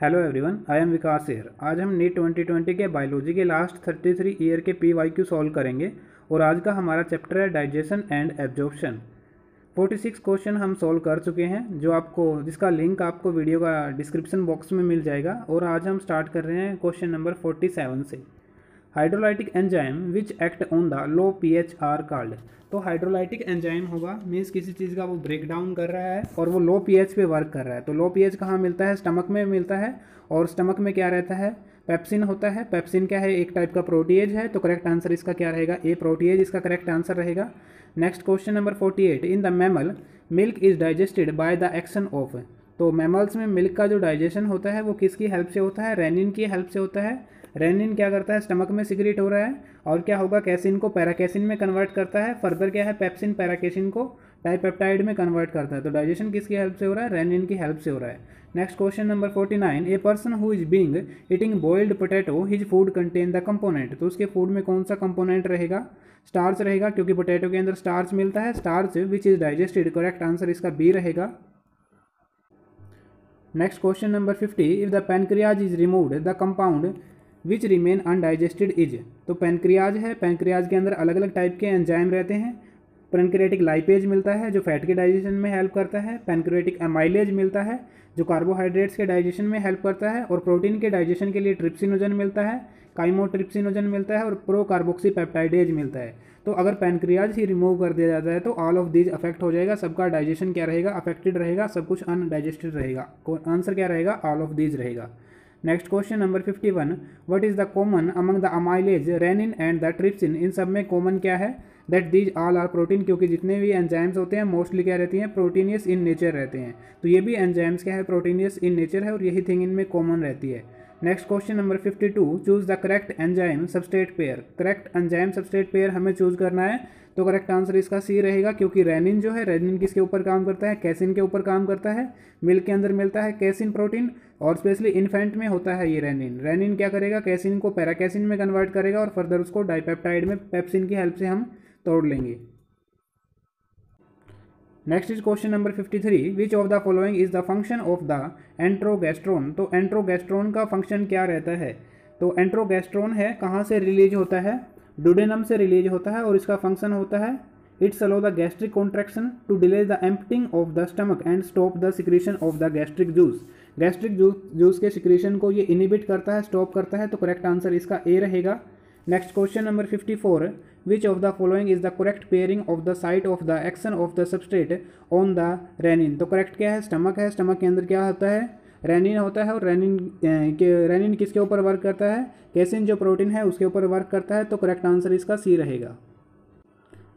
Hello everyone, I am Vikas here. आज हम NEET 2020 के बायोलॉजी के लास्ट 33 ईयर के PYQ सॉल्व करेंगे और आज का हमारा चैप्टर है डाइजेशन एंड एब्जॉर्प्शन। 46 क्वेश्चन हम सॉल्व कर चुके हैं जिसका लिंक आपको वीडियो का डिस्क्रिप्शन बॉक्स में मिल जाएगा। और आज हम स्टार्ट कर रहे हैं क्वेश्चन नंबर 47 से। Hydrolytic enzyme which act on the low pH are called. तो हाइड्रोलाइटिक एंजाइम होगा मीन्स किसी चीज़ का वो ब्रेक डाउन कर रहा है और वो लो pH पे वर्क कर रहा है। तो लो pH कहाँ मिलता है? स्टमक में मिलता है। और स्टमक में क्या रहता है? पेप्सिन होता है। पेप्सिन क्या है? एक टाइप का प्रोटीएज है। तो करेक्ट आंसर इसका क्या रहेगा? ए प्रोटीएज इसका करेक्ट आंसर रहेगा। Next question number 48। In the mammal milk is digested by the action of. तो मैमल्स में मिल्क का जो डाइजेशन होता है वो किसकी हेल्प से होता है? रेनिन की हेल्प से होता है। रेनिन क्या करता है? स्टमक में सिक्रीट हो रहा है और क्या होगा? कैसिन को पैराकेसिन में कन्वर्ट करता है। फर्दर क्या है? पेप्सिन पैराकेसिन को डाइपेप्टाइड में कन्वर्ट करता है। तो डाइजेशन किसकी हेल्प से हो रहा है? रेनिन की हेल्प से हो रहा है। Next question number 49। A person who is being eating boiled potato his food contain the component. तो उसके फूड में कौन सा कंपोनेंट रहेगा? स्टार्च रहेगा, क्योंकि पोटैटो के अंदर स्टार्च मिलता है। Starch which is digested, correct answer इसका बी रहेगा। Next question number 50। If the pancreas is removed the compound which remain undigested is. तो पैनक्रियाज है, पैनक्रियाज के अंदर अलग अलग टाइप के एंजाइम रहते हैं। पैनक्रियाटिक लाइपेज मिलता है जो फैट के डाइजेशन में हेल्प करता है। पैनक्रियाटिक एमाइलेज मिलता है जो कार्बोहाइड्रेट्स के डाइजेशन में हेल्प करता है। और प्रोटीन के डाइजेशन के लिए ट्रिप्सिनोजन मिलता है, काइमोट्रिप्सिनोजन मिलता है और प्रो कार्बोक्सी पेप्टाइडेज मिलता है। तो अगर पैनक्रियाज ही रिमूव कर दिया जाता है तो ऑल ऑफ दीज अफेक्ट हो जाएगा। सबका डाइजेशन क्या रहेगा? अफेक्टेड रहेगा, सब कुछ अनडाइजेस्टेड रहेगा। आंसर क्या रहेगा? ऑल ऑफ दीज रहेगा। Next question number 51। What is the common among the amylase rennin and the trypsin. इन सब में कॉमन क्या है? That these all are protein, क्योंकि जितने भी एंजाइम्स होते हैं मोस्टली क्या रहती हैं? प्रोटीनियस इन नेचर रहते हैं। तो ये भी एंजाइम्स क्या है? प्रोटीनियस इन नेचर है और यही थिंग इनमें कॉमन रहती है। Next question number 52। Choose the correct enzyme substrate pair. Correct enzyme substrate pair हमें चूज करना है। तो करेक्ट आंसर इसका सी रहेगा, क्योंकि रेनिन जो है, रेनिन किसके ऊपर काम करता है? कैसिन के ऊपर काम करता है। मिल्क के अंदर मिलता है कैसिन प्रोटीन और स्पेशली इन्फेंट में होता है ये रेनिन। रेनिन क्या करेगा? कैसिन को पैराकैसिन में कन्वर्ट करेगा और फर्दर उसको डाइपेप्टाइड में पेप्सिन की हेल्प से हम तोड़ लेंगे। Next is question number 53। Which of the following is the function of the enterogastrone. तो एंट्रोगेस्ट्रोन का फंक्शन क्या रहता है? तो एंट्रोगेस्ट्रोन है, कहाँ से रिलीज होता है? डुडेनम से रिलीज होता है और इसका फंक्शन होता है it's allow the gastric contraction to delay the emptying of the stomach and stop the secretion of the gastric juice. Gastric juice के सिक्रीशन को ये इनिबिट करता है, स्टॉप करता है। तो करेक्ट आंसर इसका ए रहेगा। Next question number 54। Which of the following is the correct pairing of the site of the action of the substrate on the rennin. तो करेक्ट क्या है? स्टमक है, स्टमक के अंदर क्या होता है? रेनिन होता है और रेनिन किसके ऊपर वर्क करता है? कैसिन जो प्रोटीन है उसके ऊपर वर्क करता है। तो करेक्ट आंसर इसका सी रहेगा।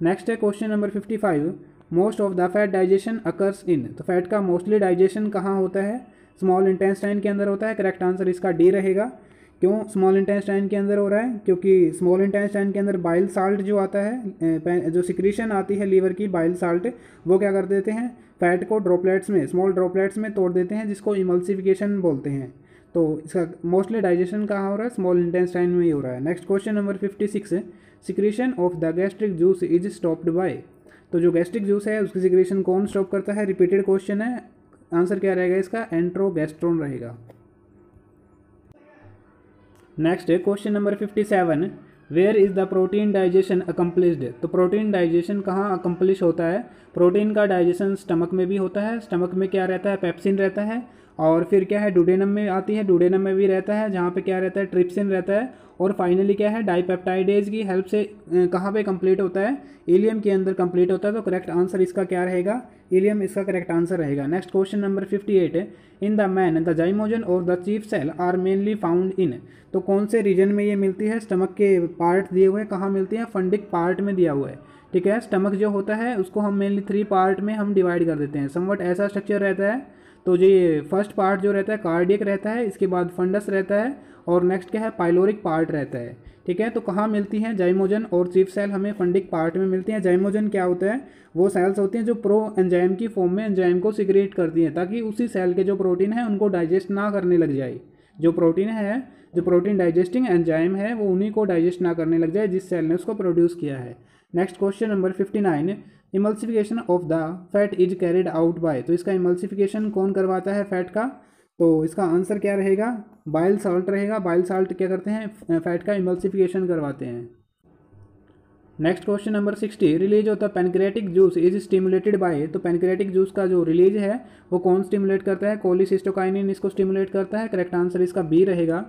नेक्स्ट है question number 55। Most of the fat digestion occurs in. तो फैट का मोस्टली डाइजेशन कहाँ होता है? स्मॉल इंटेस्टाइन के अंदर होता है। करेक्ट आंसर इसका डी रहेगा। क्यों स्मॉल इंटेस्टाइन के अंदर हो रहा है? क्योंकि स्मॉल इंटेस्टाइन के अंदर बाइल साल्ट जो आता है, जो सिक्रीशन आती है लीवर की बाइल साल्ट, वो क्या कर देते हैं? फैट को ड्रॉपलेट्स में, स्मॉल ड्रॉपलेट्स में तोड़ देते हैं, जिसको इमल्सिफिकेशन बोलते हैं। तो इसका मोस्टली डाइजेशन कहाँ हो रहा है? स्मॉल इंटेस्टाइन में ही हो रहा है। Next question number 56। Secretion of the gastric juice is stopped bye. तो जो गैस्ट्रिक जूस है उसकी सिक्रीशन कौन स्टॉप करता है? रिपीटेड क्वेश्चन है, आंसर क्या रहेगा इसका? एंट्रोगेस्ट्रोन रहेगा। नेक्स्ट है question number 57। Where is the protein digestion accomplished. तो प्रोटीन डाइजेशन कहाँ अकम्प्लिश होता है? प्रोटीन का डाइजेशन स्टमक में भी होता है। स्टमक में क्या रहता है? पेप्सिन रहता है। और फिर क्या है? डुडेनम में आती है, डुडेनम में भी रहता है, जहाँ पे क्या रहता है? ट्रिप्सिन रहता है। और फाइनली क्या है? डाइपेप्टाइडेज की हेल्प से कहाँ पे कंप्लीट होता है? इलियम के अंदर कंप्लीट होता है। तो करेक्ट आंसर इसका क्या रहेगा? इलियम इसका करेक्ट आंसर रहेगा। नेक्स्ट क्वेश्चन नंबर 58 है। In the man the zymogen और the chief cell are mainly found in. तो कौन से रीजन में ये मिलती है? स्टमक के पार्ट दिए हुए कहाँ मिलती है? फंडिक पार्ट में दिया हुआ है। ठीक है, स्टमक जो होता है उसको हम मेनली 3 पार्ट में हम डिवाइड कर देते हैं। समवट ऐसा स्ट्रक्चर रहता है। तो ये फर्स्ट पार्ट जो रहता है कार्डियक रहता है, इसके बाद फंडस रहता है और नेक्स्ट क्या है? पाइलोरिक पार्ट रहता है। ठीक है, तो कहाँ मिलती हैं? जाइमोजन और चीफ सेल हमें फंडिक पार्ट में मिलती हैं। जाइमोजन क्या होता है? वो सेल्स होती हैं जो प्रो एंजाइम की फॉर्म में एंजाइम को सिक्रेट करती हैं, ताकि उसी सेल के जो प्रोटीन है उनको डाइजेस्ट ना करने लग जाए। जो प्रोटीन है, जो प्रोटीन डाइजेस्टिंग एंजाइम है, वो उन्हीं को डाइजेस्ट ना करने लग जाए जिस सेल ने उसको प्रोड्यूस किया है। Next question number 59। Emulsification of the fat is carried out by. तो इसका इमल्सिफिकेशन कौन करवाता है फैट का? तो इसका आंसर क्या रहेगा, बाइल साल्ट रहेगा। बाइल साल्ट क्या करते हैं, फैट का इमल्सिफिकेशन करवाते हैं। Next question number 60, release of the pancreatic juice is stimulated by. तो पैनक्रियाटिक जूस का जो रिलीज है वो कौन स्टिमुलेट करता है, कोलिसिस्टोकाइनिन इसको स्टिमुलेट करता है। करेक्ट आंसर इसका बी रहेगा।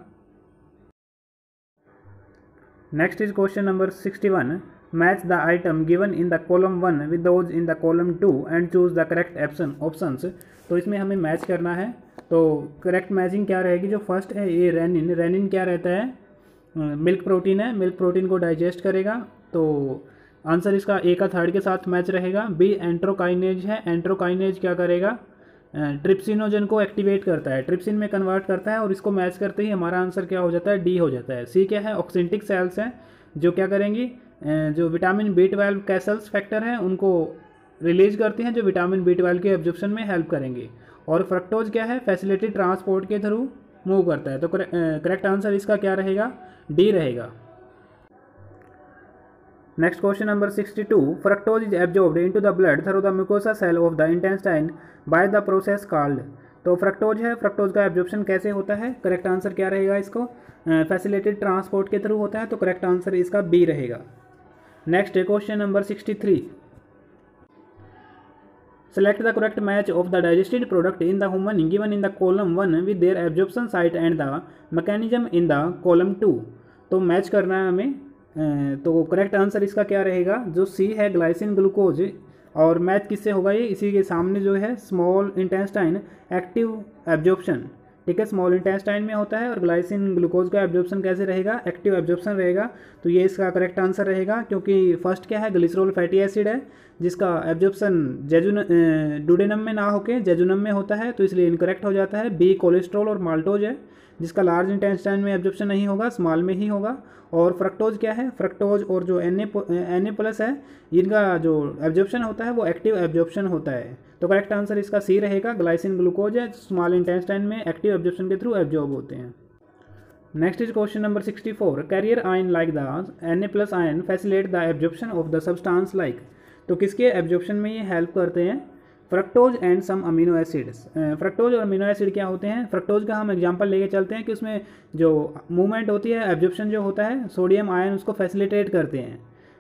Next is question number 61, match the item given in the column 1 with those in the column 2 and choose the correct options. तो इसमें हमें मैच करना है। तो करेक्ट मैचिंग क्या रहेगी, जो फर्स्ट है ये रेनिन। रेनिन क्या रहता है, मिल्क प्रोटीन है, मिल्क प्रोटीन को डाइजेस्ट करेगा। तो आंसर इसका ए का थर्ड के साथ मैच रहेगा। बी एंट्रोकाइनेज है, एंट्रोकाइनेज क्या करेगा, ट्रिप्सिनोजन को एक्टिवेट करता है, ट्रिप्सिन में कन्वर्ट करता है, और इसको मैच करते ही हमारा आंसर क्या हो जाता है, डी हो जाता है। सी क्या है, ऑक्सिंटिक सेल्स हैं जो क्या करेंगी, जो विटामिन B12 कैसल्स फैक्टर हैं उनको रिलीज करती हैं, जो विटामिन B12 के एब्जॉर्प्शन में हेल्प करेंगे। और फ्रक्टोज क्या है, फैसिलिटी ट्रांसपोर्ट के थ्रू मूव करता है। तो करेक्ट आंसर इसका क्या रहेगा, डी रहेगा। Next question number 62, fructose is absorbed into the blood through the mucosa cell of the intestine by the process called. तो फ्रक्टोज है, फ्रक्टोज का एब्जॉर्प्शन कैसे होता है, करेक्ट आंसर क्या रहेगा, इसको फैसिलिटेड ट्रांसपोर्ट के थ्रू होता है। तो करेक्ट आंसर इसका बी रहेगा। Next question number 63, select the correct match of the digested product in the human given in the column 1 with their absorption site and the mechanism in the column 2। तो match करना है हमें। तो correct answer इसका क्या रहेगा, जो सी है ग्लाइसिन ग्लूकोज, और मैच किससे होगा, ये इसी के सामने जो है स्मॉल इंटेस्टाइन एक्टिव एब्जॉर्प्शन। ठीक है, स्मॉल इंटेस्टाइन में होता है, और ग्लाइसिन ग्लूकोज का एब्जॉर्प्शन कैसे रहेगा, एक्टिव एब्जॉर्प्शन रहेगा। तो ये इसका करेक्ट आंसर रहेगा, क्योंकि फर्स्ट क्या है, ग्लिसरॉल फैटी एसिड है जिसका एब्जॉर्प्शन डुडेनम में ना होके जेजुनम में होता है, तो इसलिए इनकरेक्ट हो जाता है। बी कोलेस्ट्रॉल और माल्टोज है जिसका लार्ज इंटेस्टाइन में एब्जॉर्प्शन नहीं होगा, स्मॉल में ही होगा। और फ्रक्टोज क्या है, फ्रक्टोज और जो Na+ है इनका जो एब्जॉर्प्शन होता है वो एक्टिव एब्जॉर्प्शन होता है। तो करेक्ट आंसर इसका सी रहेगा, ग्लाइसिन ग्लूकोज है, स्मॉल इंटेस्टाइन में एक्टिव एब्जॉर्प्शन के थ्रू एब्जॉर्ब होते हैं। Next is question number 64, carrier ion like the Na+ ion facilitate the absorption of the substance like. तो किसके एब्जॉर्प्शन में ये हेल्प करते हैं, fructose and some amino acids. Fructose और अमीनो एसिड क्या होते हैं, फ्रक्टोज का हम एग्जांपल लेके चलते हैं कि उसमें जो मूवमेंट होती है, एब्जॉर्प्शन जो होता है, सोडियम आयन उसको फैसिलिटेट करते हैं।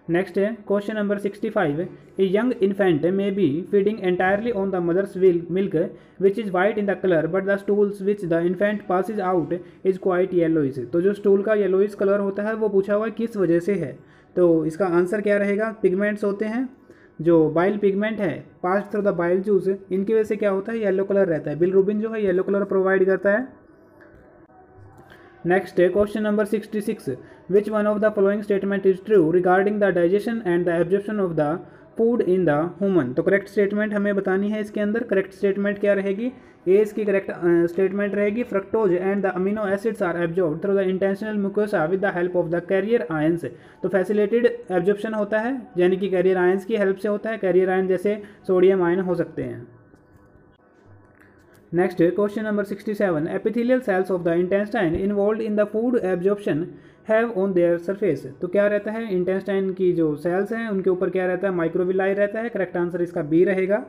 नेक्स्ट है question number 65, a young infant may be feeding entirely on the mother's milk which is white in the colour but the stools which the infant passes out is quite yellowish. तो जो stool का yellowish colour होता है वो पूछा हुआ है किस वजह से है। तो इसका आंसर क्या रहेगा, पिगमेंट्स होते हैं, जो बाइल पिगमेंट है pass through the bile juice, इनकी वजह से क्या होता है, येलो कलर रहता है। बिलिरुबिन जो है येलो कलर प्रोवाइड करता है। नेक्स्ट है question number 66, which one of the following statement is true regarding the digestion and the absorption of the food in the human. तो करेक्ट स्टेटमेंट हमें बतानी है इसके अंदर। करेक्ट स्टेटमेंट क्या रहेगी, ए इसकी करेक्ट स्टेटमेंट रहेगी, fructose and the amino acids are absorbed through the intestinal mucosa with the help of the carrier ions. तो फैसिलिटेड एब्जॉर्प्शन होता है, यानी कि कैरियर आयंस की हेल्प से होता है। कैरियर आयन जैसे सोडियम आयन हो सकते हैं। Next question number 67, epithelial cells of the intestine involve in the food absorption have on their surface. तो क्या रहता है, इंटेस्टाइन की जो सेल्स हैं उनके ऊपर क्या रहता है, माइक्रोविलाई रहता है। करेक्ट आंसर इसका बी रहेगा।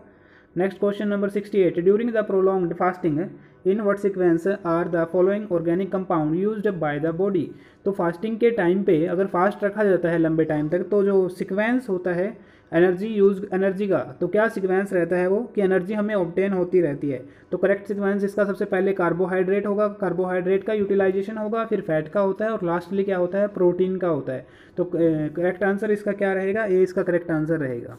Next question number 68, during the prolonged fasting in what sequence are the following organic compound used by the body. तो फास्टिंग के टाइम पे अगर फास्ट रखा जाता है लंबे टाइम तक, तो जो सीक्वेंस होता है एनर्जी का, तो क्या सीक्वेंस रहता है वो, कि एनर्जी हमें ऑब्टेन होती रहती है। तो करेक्ट सीक्वेंस इसका सबसे पहले कार्बोहाइड्रेट होगा, कार्बोहाइड्रेट का यूटिलाइजेशन होगा, फिर फैट का होता है, और लास्टली क्या होता है, प्रोटीन का होता है। तो करेक्ट आंसर इसका क्या रहेगा, ए इसका करेक्ट आंसर रहेगा।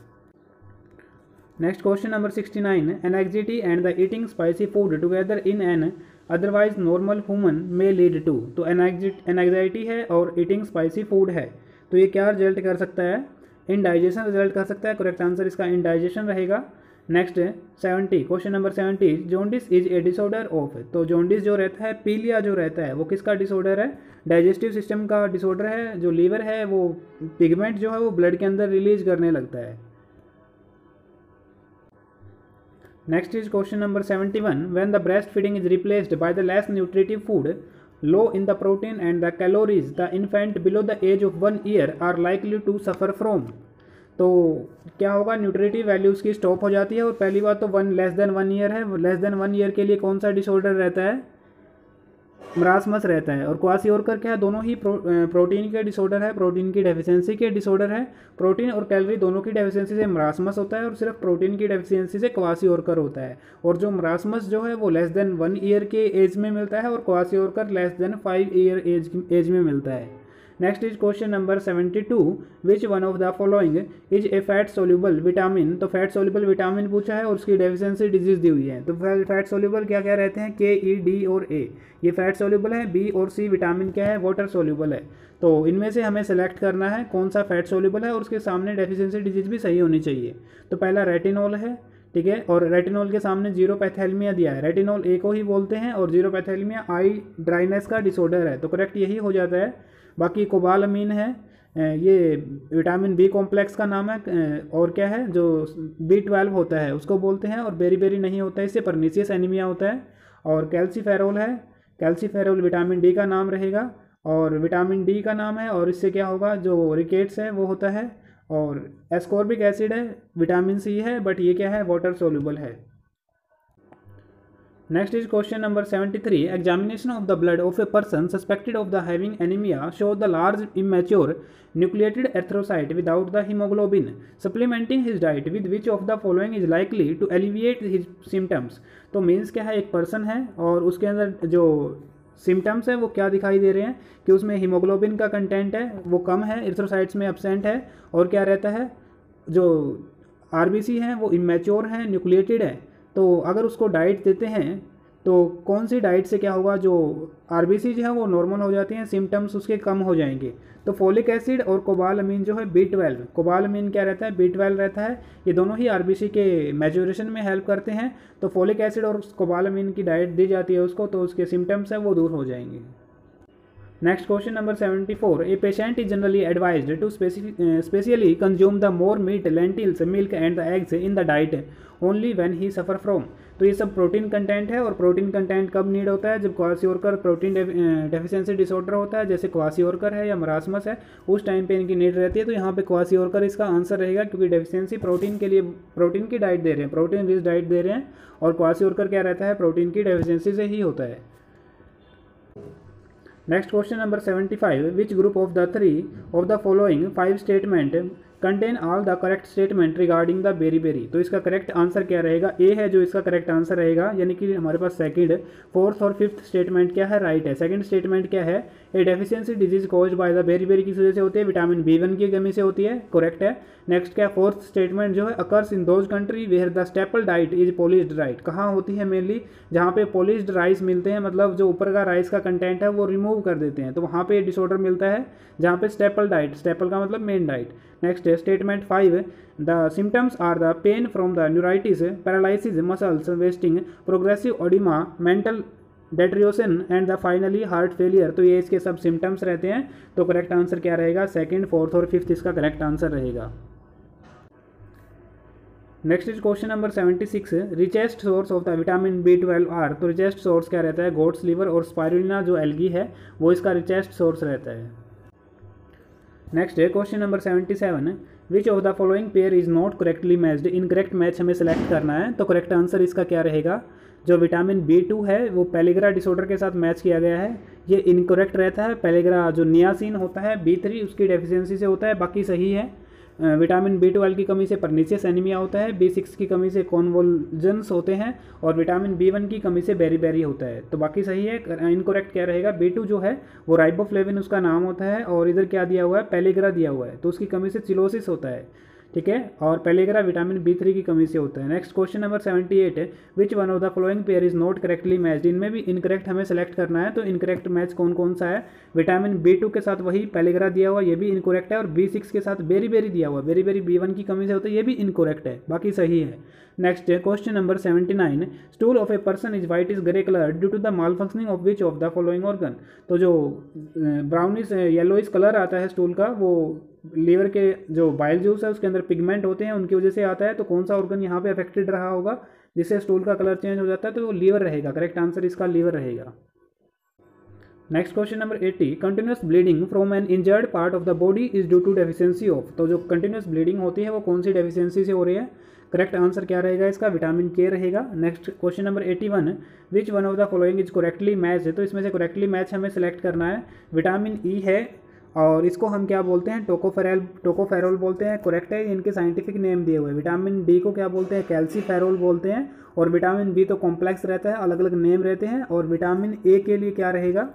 Next question number 69, anxiety and the eating spicy food together in an otherwise normal human में लीड टू। तो एनएग्जाइटी है और ईटिंग स्पाइसी फूड है, तो ये क्या रिजल्ट कर सकता है, इनडाइजेशन रिजल्ट कर सकता है। करेक्ट आंसर इसका इनडाइजेशन रहेगा। Next 70, question number 70, jaundice is a disorder of. तो जॉन्डिस जो रहता है, पीलिया जो रहता है, वो किसका डिसऑर्डर है, डाइजेस्टिव सिस्टम का डिसऑर्डर है। जो लीवर है वो पिगमेंट जो है वो ब्लड के अंदर रिलीज करने लगता है। Next is question number 71, when the breast feeding is replaced by the less nutritive food low in the protein and the calories the infant below the age of 1 year are likely to suffer from। तो क्या होगा, nutritive value उसकी stop हो जाती है। और पहली बात तो 1 <1 ईयर है, लेस देन 1 ईयर के लिए कौन सा डिसऑर्डर रहता है, मरासमस रहता है। और क्वासिओरकर क्या है, दोनों ही प्रोटीन के डिसऑर्डर है, प्रोटीन की डेफिशिएंसी के डिसऑर्डर है। प्रोटीन और कैलोरी दोनों की डेफिशिएंसी से मरासमस होता है और सिर्फ प्रोटीन की डेफिशिएंसी से क्वासिओरकर होता है। और जो मरासमस जो है वो लेस देन 1 ईयर के एज में मिलता है और क्वासिओरकर लेस देन 5 ईयर एज में मिलता है। Next is question number 72, which one of the following is a fat soluble vitamin. तो फैट सोल्यूबल विटामिन पूछा है और उसकी डेफिशिएंसी डिजीज दी हुई है। तो फैट सोल्यूबल क्या क्या रहते हैं, के, ई, डी और ए, ये फैट सोल्यूबल है। बी और सी विटामिन क्या है, वाटर सोल्यूबल है। तो इनमें से हमें सेलेक्ट करना है कौन सा फैट सोल्यूबल है और उसके सामने डेफिशिएंसी डिजीज भी सही होनी चाहिए। तो पहला रेटिनॉल है, ठीक है, और रेटिनॉल के सामने जीरोपैथेलमिया दिया है। रेटिनॉल ए को ही बोलते हैं और जीरोपैथेलमिया आई ड्राइनेस का डिसऑर्डर है, तो करेक्ट यही हो जाता है। बाकी कोबालामीन है, ये विटामिन बी कॉम्प्लेक्स का नाम है। और क्या है, जो B12 होता है उसको बोलते हैं। और बेरी बेरी नहीं होता है, इससे परनीसियस एनीमिया होता है। और कैल्सीफेरोल है, कैल्सीफेरोल विटामिन डी का नाम रहेगा और विटामिन डी का नाम है। और इससे क्या होगा, जो रिकेट्स है वो होता है। और एस्कॉर्बिक एसिड है, विटामिन सी है, बट ये क्या है, वाटर सोल्यूबल है। Next is question number 73. Examination of the blood of a person suspected of the having anemia show the large immature nucleated erythrocyte without the hemoglobin. Supplementing his diet with which of the following is likely to alleviate his symptoms. तो means क्या है, एक person है और उसके अंदर जो symptoms है वो क्या दिखाई दे रहे हैं कि उसमें हीमोग्लोबिन का कंटेंट है वो कम है, एरिथ्रोसाइट्स में एब्सेंट है। और क्या रहता है, जो आरबीसी हैं वो इमेच्योर हैं, न्यूक्लिएटेड है। तो अगर उसको डाइट देते हैं तो कौन सी डाइट से क्या होगा, जो आरबीसी जो है वो नॉर्मल हो जाती हैं, सिम्टम्स उसके कम हो जाएंगे। तो फोलिक एसिड और कोबालामीन जो है B12, कोबालामीन क्या रहता है, B12 रहता है। ये दोनों ही आरबीसी के मैच्योरेशन में हेल्प करते हैं। तो फोलिक एसिड और कोबालामीन की डाइट दी जाती है उसको, तो उसके सिम्टम्स है वो दूर हो जाएंगे। Next question number 74. A patient is generally advised to specially consume the more meat, lentils, milk and the eggs in the diet only when he suffer from. तो ये सब प्रोटीन कंटेंट है। और प्रोटीन कंटेंट कब need होता है, जब क्वासिओरकर protein deficiency disorder होता है, जैसे क्वासिओरकर है या मरासमस है, उस टाइम पे इनकी नीड रहती है। तो यहाँ पे क्वासिओरकर इसका आंसर रहेगा, क्योंकि डेफिशिएंसी प्रोटीन के लिए प्रोटीन की डाइट दे रहे हैं, प्रोटीन रिच डाइट दे रहे हैं। और क्वासिओरकर क्या रहता है, प्रोटीन की डेफिशिएंसी से ही होता है। Next question number 75. Which group of the three of the following 5 statement contain all the correct statement regarding the beriberi? तो इसका करेक्ट आंसर क्या रहेगा, ए है जो इसका करेक्ट आंसर रहेगा। यानी कि हमारे पास सेकंड, फोर्थ और फिफ्थ स्टेटमेंट क्या है, राइट है। सेकंड स्टेटमेंट क्या है, ए deficiency disease caused by the beriberi किस वजह से होती है, विटामिन B1 की कमी से होती है, करेक्ट है। नेक्स्ट क्या, फोर्थ स्टेटमेंट जो है, occurs in those country where the staple diet is polished rice. कहाँ होती है मेनली, जहाँ पे पॉलिश्ड राइस मिलते हैं, मतलब जो ऊपर का राइस का कंटेंट है वो रिमूव कर देते हैं, तो वहाँ पे डिसऑर्डर मिलता है जहाँ पे स्टेपल डाइट, स्टेपल का मतलब main diet. Next statement 5, the symptoms are the pain from the neuritis, paralysis, muscles wasting, progressive oedema, mental deterioration and the finally heart failure. तो ये इसके सब सिम्टम्स रहते हैं। तो करेक्ट आंसर क्या रहेगा, सेकंड, फोर्थ और फिफ्थ इसका करेक्ट आंसर रहेगा। Next is question number 76. Richest source of the vitamin B12 are. तो रिचेस्ट सोर्स क्या रहता है, गोट्स लिवर और स्पाइरुलिना जो एल्गी है वो इसका रिचेस्ट सोर्स रहता है। नेक्स्ट है question number 77. Which of the following pair is not correctly matched. Incorrect match हमें सेलेक्ट करना है। तो करेक्ट आंसर इसका क्या रहेगा, जो विटामिन B2 है वो पेलिग्रा डिसऑर्डर के साथ मैच किया गया है, ये इनकरेक्ट रहता है। पेलिग्रा जो नियासिन होता है B3 उसकी डेफिशिएंसी से होता है, बाकी सही है। विटामिन B12 की कमी से परनीसियस एनीमिया होता है, B6 की कमी से कॉन्वोल्जन्स होते हैं और विटामिन B1 की कमी से बेरी होता है। तो बाकी सही है। इनकरेक्ट क्या रहेगा, B2 जो है वो राइबोफ्लेविन उसका नाम होता है और इधर क्या दिया हुआ है, पेलिग्रा दिया हुआ है, तो उसकी कमी से चिलोसिस होता है, ठीक है। और पेलिग्रा विटामिन B3 की कमी से होता है। नेक्स्ट क्वेश्चन नंबर 78 है, which one of the following pair is not correctly matched. इनमें भी इनकरेक्ट हमें सेलेक्ट करना है। तो इनकरेक्ट मैच कौन कौन सा है, विटामिन B2 के साथ वही पेलिग्रा दिया हुआ, ये भी इनकरेक्ट है। और B6 के साथ बेरी दिया हुआ, बेरी B1 की कमी से होता है, ये भी इनकरेक्ट है, बाकी सही है। नेक्स्ट है question number 79. Stool of a person is white is grey colour due to the malfunctioning of which of the following organ. तो जो ब्राउनिश येलोइश कलर आता है स्टूल का, वो लीवर के जो बाइल जूस है उसके अंदर पिगमेंट होते हैं उनकी वजह से आता है। तो कौन सा ऑर्गन यहाँ पे अफेक्टेड रहा होगा जिससे स्टूल का कलर चेंज हो जाता है, तो वो लीवर रहेगा। करेक्ट आंसर इसका लीवर रहेगा। Next question number 80, continuous bleeding from an injured part of the body is due to deficiency of. तो जो कंटिन्यूस ब्लीडिंग होती है वो कौन सी डेफिशिएंसी से हो रही है? करेक्ट आंसर क्या रहेगा इसका? विटामिन के रहेगा। Next question number 81, which one of the following is correctly match. तो इसमें से करेक्टली मैच हमें सेलेक्ट करना है। विटामिन ई है और इसको हम क्या बोलते हैं? टोकोफेरोल बोलते हैं। करेक्ट है, इनके साइंटिफिक नेम दिए हुए। विटामिन डी को क्या बोलते हैं? कैल्सीफेरोल बोलते हैं। और विटामिन बी तो कॉम्प्लेक्स रहता है, अलग अलग नेम रहते हैं। और विटामिन ए के लिए क्या रहेगा?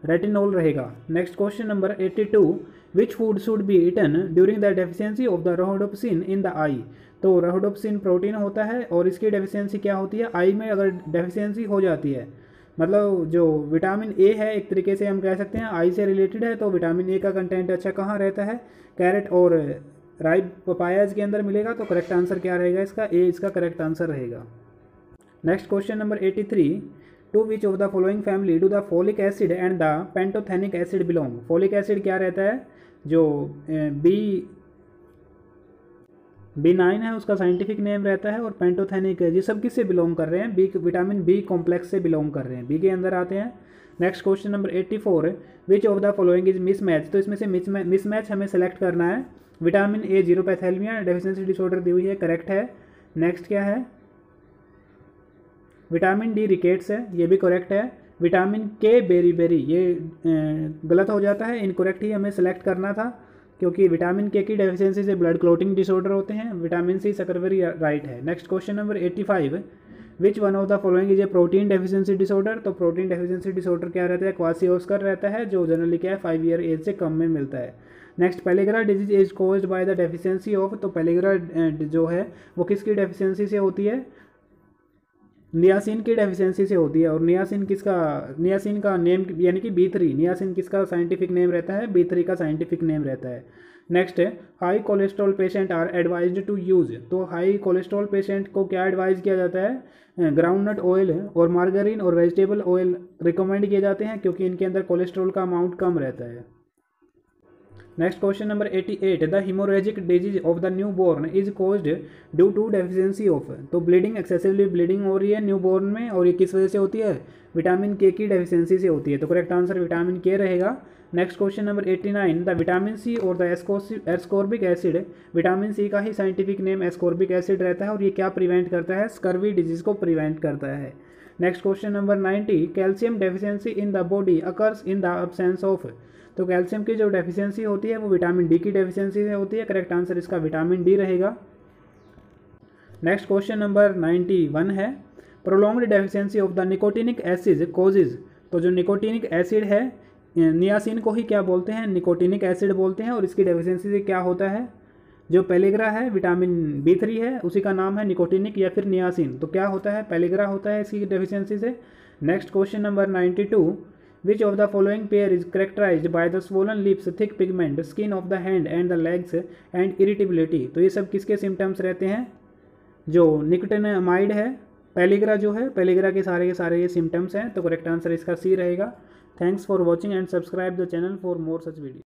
रेटिनोल रहेगा। Next question number 82, which food should be eaten during the deficiency of the rhodopsin in the eye. तो रोहोडोप्सिन प्रोटीन होता है और इसकी डेफिशिएंसी क्या होती है? आई में अगर डेफिशिएंसी हो जाती है, मतलब जो विटामिन ए है एक तरीके से हम कह सकते हैं आई से रिलेटेड है, तो विटामिन ए का कंटेंट अच्छा कहाँ रहता है? कैरेट और राइप पपायाज के अंदर मिलेगा। तो करेक्ट आंसर क्या रहेगा इसका? ए इसका करेक्ट आंसर रहेगा। Next question number 83, to which of the following family do the folic acid and the pantothenic acid belong. Folic acid क्या रहता है? जो B9 है उसका साइंटिफिक नेम रहता है। और पेंटोथेनिक है, ये सब किससे बिलोंग कर रहे हैं? विटामिन बी कॉम्प्लेक्स से बिलोंग कर रहे हैं, बी के अंदर आते हैं। Next question number 84, which of the following is mismatch. तो इसमें से मिसमैच हमें सेलेक्ट करना है। विटामिन ए जीरोपैथेलमिया डेफिशिएंसी डिसऑर्डर दी हुई है, करेक्ट है। नेक्स्ट क्या है? विटामिन डी रिकेट्स है, ये भी करेक्ट है। विटामिन के बेरी ये गलत हो जाता है, इनकरेक्ट ही हमें सेलेक्ट करना था क्योंकि विटामिन के की डेफिशिएंसी से ब्लड क्लोटिंग डिसऑर्डर होते हैं। विटामिन सी सकरबेरी राइट है। Next question number 85, which one of the following is a protein deficiency disorder. तो प्रोटीन डेफिशिएंसी डिसऑर्डर क्या रहता है? क्वासियोस्कर रहता है, जो जनरली क्या है 5 ईयर एज से कम में मिलता है। Next, pellagra disease is caused by the deficiency of. तो पेलिग्रा जो है वो किसकी डेफिशिएंसी से होती है? नियासिन की डेफिशिएंसी से होती है। और नियासिन का नेम यानी कि B3, नियासिन किसका साइंटिफिक नेम रहता है? B3 का साइंटिफिक नेम रहता है। नेक्स्ट है, high cholesterol patient are advised to use. तो हाई कोलेस्ट्रॉल पेशेंट को क्या एडवाइज किया जाता है? ग्राउंडनट ऑयल और मार्गरीन और वेजिटेबल ऑयल रिकमेंड किए जाते हैं क्योंकि इनके अंदर कोलेस्ट्रॉल का अमाउंट कम रहता है। Next question number 88, the haemorrhagic disease of the newborn is caused due to deficiency of. तो ब्लीडिंग, एक्सेसिवली ब्लीडिंग हो रही है न्यू बॉर्न में और ये किस वजह से होती है? विटामिन के की डेफिशिएंसी से होती है। तो करेक्ट आंसर विटामिन के रहेगा। Next question number 89, the vitamin C और the ascorbic acid. Vitamin C का ही साइंटिफिक नेम एस्कॉर्बिक एसिड रहता है और ये क्या प्रिवेंट करता है? स्कर्वी डिजीज को प्रिवेंट करता है। Next question number 90, calcium deficiency in the body occurs in the absence of. तो कैल्शियम की जो डेफिशिएंसी होती है वो विटामिन डी की डेफिशिएंसी से होती है। करेक्ट आंसर इसका विटामिन डी रहेगा। नेक्स्ट क्वेश्चन नंबर 91 है, prolonged deficiency of the nicotinic acid causes. तो जो निकोटिनिक एसिड है, नियासिन को ही क्या बोलते हैं? निकोटिनिक एसिड बोलते हैं। और इसकी डेफिशिएंसी से क्या होता है? जो पेलिग्रा है, विटामिन B3 है, उसी का नाम है निकोटिनिक या फिर नियासिन। तो क्या होता है? पेलिग्रा होता है इसकी डेफिशिएंसी से। Next question number 92, Which of the following pair is characterized by the swollen lips, thick pigment, skin of the hand and the legs and irritability। तो ये सब किसके सिम्टम्स रहते हैं? जो निकोटिनामाइड है, पेलिग्रा जो है, पेलिग्रा के सारे ये सिम्टम्स हैं। तो करेक्ट आंसर इसका सी रहेगा। Thanks for watching and subscribe the channel for more such video.